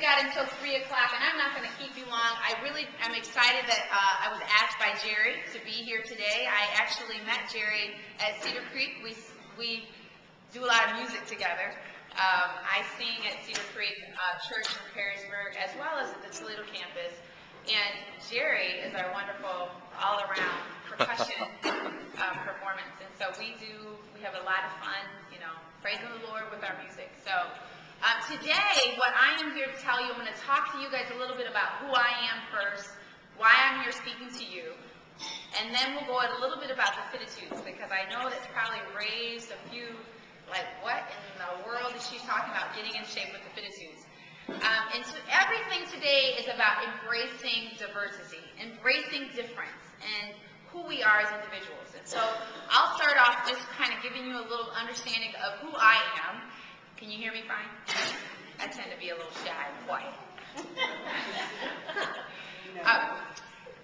got until 3 o'clock, and I'm not going to keep you long. I really am excited that I was asked by Jerry to be here today. I actually met Jerry at Cedar Creek. We do a lot of music together. I sing at Cedar Creek Church in Perrysburg, as well as at the Toledo campus. And Jerry is our wonderful all-around percussion performance. And so we have a lot of fun, praising the Lord with our music. So today, what I am here to tell you, I'm going to talk to you guys a little bit about who I am first, why I'm here speaking to you, and then we'll go a little bit about the Fittitudes, because I know that's probably raised a few, like, what in the world is she talking about, getting in shape with the Fittitudes? And so everything today is about embracing diversity, embracing difference, and who we are as individuals. And so I'll start off just kind of giving you a little understanding of who I am. Can you hear me fine? I tend to be a little shy and quiet.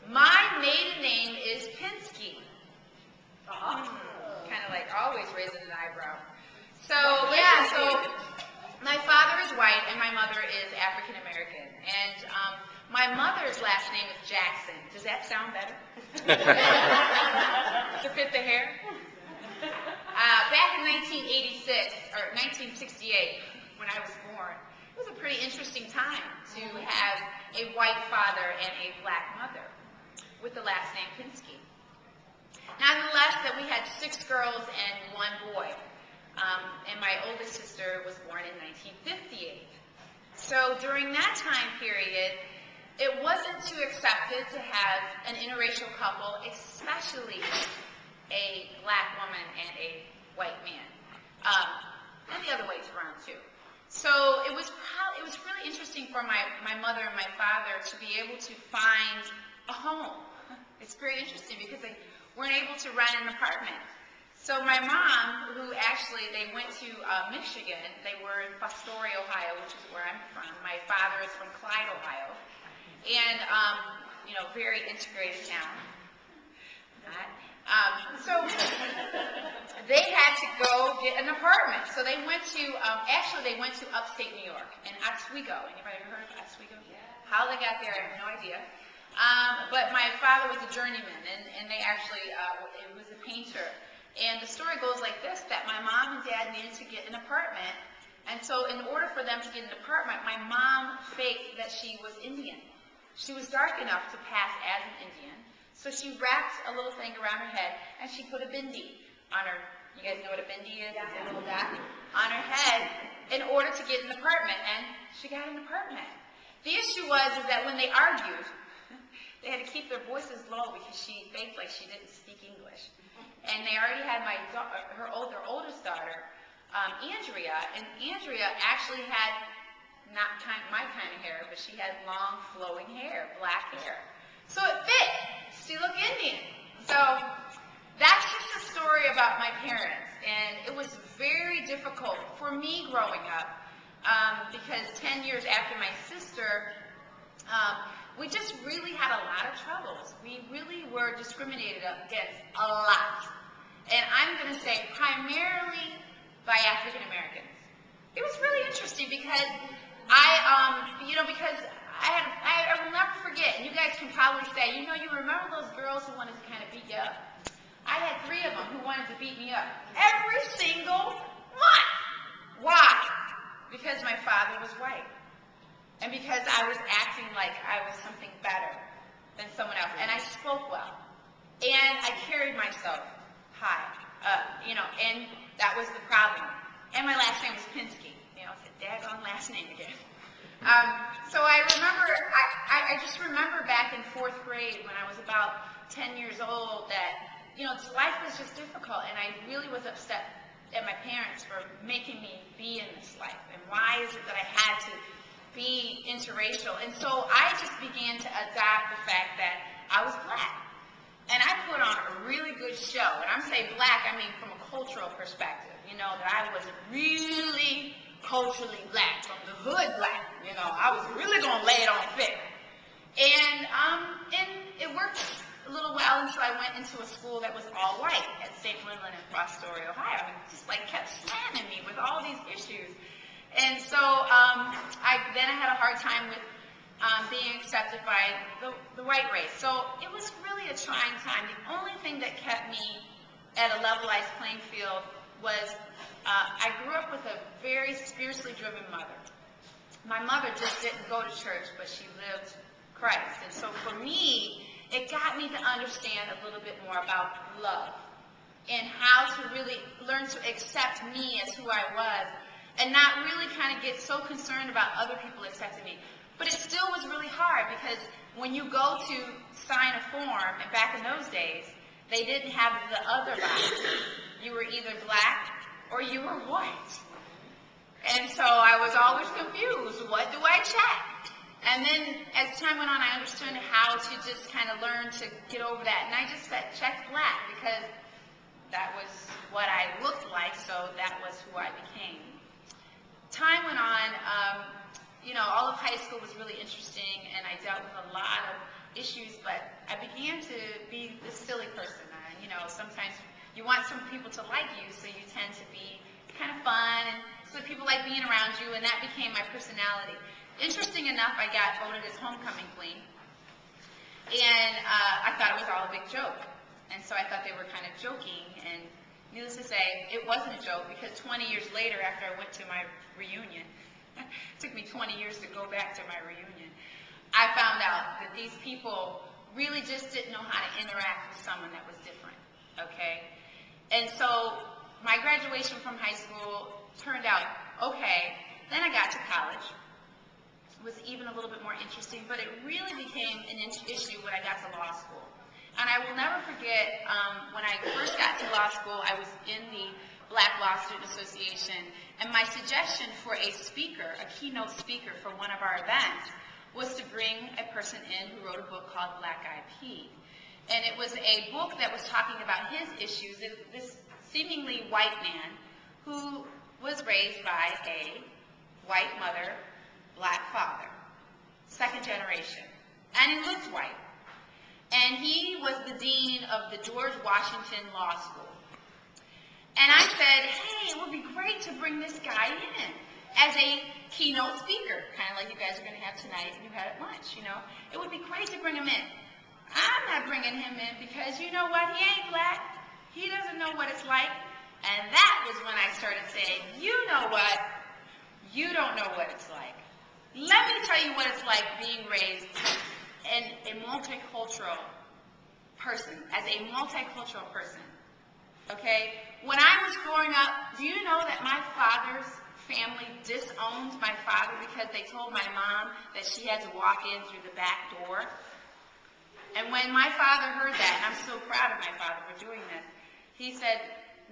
My maiden name is Pinsky. Kind of like always raising an eyebrow. So my father is white and my mother is African American. And my mother's last name is Jackson. Does that sound better? To fit the hair? Back in 1986, or 1968, when I was born, it was a pretty interesting time to have a white father and a black mother with the last name Pinsky. Nonetheless, that we had 6 girls and 1 boy. And my oldest sister was born in 1958. So during that time period, it wasn't too accepted to have an interracial couple, especially a black woman and a white man, and the other ways around too. So it was really interesting for my mother and my father to be able to find a home. It's very interesting because they weren't able to rent an apartment. So my mom, who actually, they went to Michigan. They were in Fostoria, Ohio, which is where I'm from. My father is from Clyde, Ohio. And, very integrated town. So they had to go get an apartment. So they went to, they went to upstate New York, in Oswego. Anybody ever heard of Oswego? Yeah. How they got there, I have no idea. But my father was a journeyman, and they actually, it was a painter. And the story goes like this, that my mom and dad needed to get an apartment. And so in order for them to get an apartment, my mom faked that she was Indian. She was dark enough to pass as an Indian. So she wrapped a little thing around her head, and she put a bindi on her. You guys know what a bindi is? It's a little dot on her head in order to get an apartment, and she got an apartment. The issue was that when they argued, they had to keep their voices low because she faked like she didn't speak English. And they already had their oldest daughter, Andrea, and Andrea actually had not my kind of hair, but she had long flowing hair, black hair. So it fit. She looked Indian. So that's just a story about my parents. And it was very difficult for me growing up because 10 years after my sister, we just really had a lot of troubles. We really were discriminated against a lot. And I'm going to say primarily by African Americans. It was really interesting because I will never forget, and you guys can probably say, you remember those girls who wanted to kind of beat you up? I had 3 of them who wanted to beat me up. Every single one. Why? Because my father was white. And because I was acting like I was something better than someone else. And I spoke well. And I carried myself high. And that was the problem. And my last name was Pinsky. It's a daggone last name again. So I remember, I just remember back in 4th grade when I was about 10 years old that, life was just difficult, and I really was upset at my parents for making me be in this life, and why is it that I had to be interracial? And so I just began to adopt the fact that I was black, and I put on a really good show. And I'm saying black, I mean from a cultural perspective, that I was really culturally black, from the hood black. I was really going to lay it on thick. And it worked a little while until I went into a school that was all white at St. Lindland in Fostoria, Ohio. And just kept slamming me with all these issues. And so then I had a hard time with being accepted by the white race. So it was really a trying time. The only thing that kept me at a levelized playing field was I grew up with a very spiritually driven mother. My mother just didn't go to church, but she lived Christ. And so for me, it got me to understand a little bit more about love and how to really learn to accept me as who I was and not really kind of get so concerned about other people accepting me. But it still was really hard because when you go to sign a form, and back in those days, they didn't have the other box. You were either black or you were white. And so I was always confused. What do I check? And then as time went on, I understood how to just kind of learn to get over that. And I just checked black because that was what I looked like, so that was who I became. Time went on. All of high school was really interesting, and I dealt with a lot of issues, but I began to be this silly person. Sometimes you want some people to like you, so you tend to be kind of fun, and so people like being around you, and that became my personality. Interesting enough, I got voted as homecoming queen, and I thought it was all a big joke, and so I thought they were kind of joking, and needless to say, it wasn't a joke, because 20 years later, after I went to my reunion, it took me 20 years to go back to my reunion, I found out that these people really just didn't know how to interact with someone that was different, okay? And so my graduation from high school turned out okay. Then I got to college. It was even a little bit more interesting, but it really became an issue when I got to law school. And I will never forget when I first got to law school, I was in the Black Law Student Association, and my suggestion for a speaker, a keynote speaker for one of our events, was to bring a person in who wrote a book called Black Eyed Pea. And it was a book that was talking about his issues. This seemingly white man who was raised by a white mother, black father, second generation, and he looked white. And he was the dean of the George Washington Law School. And I said, hey, it would be great to bring this guy in as a keynote speaker, kind of like you guys are going to have tonight and you had at lunch, It would be great to bring him in. I'm not bringing him in because you know what? He ain't black. He doesn't know what it's like. And that was when I started saying, you know what? You don't know what it's like. Let me tell you what it's like being raised in a multicultural person, as a multicultural person. Okay? When I was growing up, do you know that my father's family disowned my father because they told my mom that she had to walk in through the back door? And when my father heard that, and I'm so proud of my father for doing this, he said,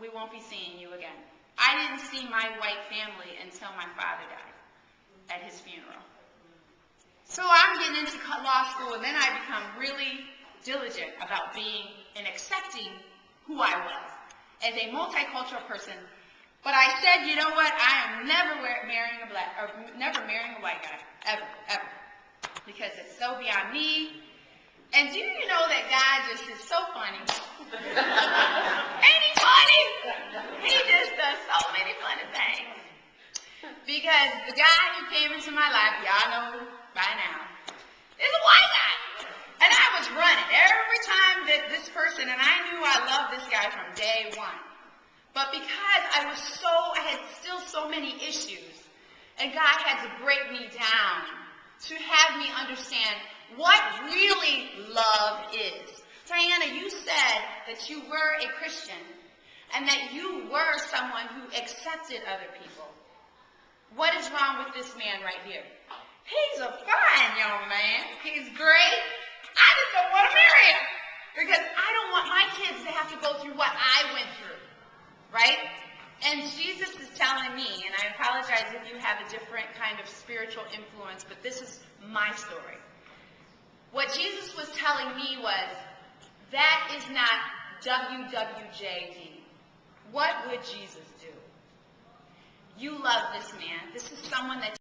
we won't be seeing you again. I didn't see my white family until my father died at his funeral. So I'm getting into law school, and then I become really diligent about being and accepting who I was as a multicultural person. But I said, you know what? I am never marrying a white guy, ever, because it's so beyond me. And do you know that God just is so funny? Ain't he funny? He just does so many funny things. Because the guy who came into my life, y'all know by now, is a white guy. And I was running every time that this person, and I knew I loved this guy from day one. But because I had still so many issues, and God had to break me down to have me understand what really love is. Diana, you said that you were a Christian and that you were someone who accepted other people. What is wrong with this man right here? He's a fine young man. He's great. I just don't want to marry him because I don't want my kids to have to go through what I went through, right? And Jesus is telling me, and I apologize if you have a different kind of spiritual influence, but this is my story. What Jesus was telling me was, that is not WWJD. What would Jesus do? You love this man. This is someone that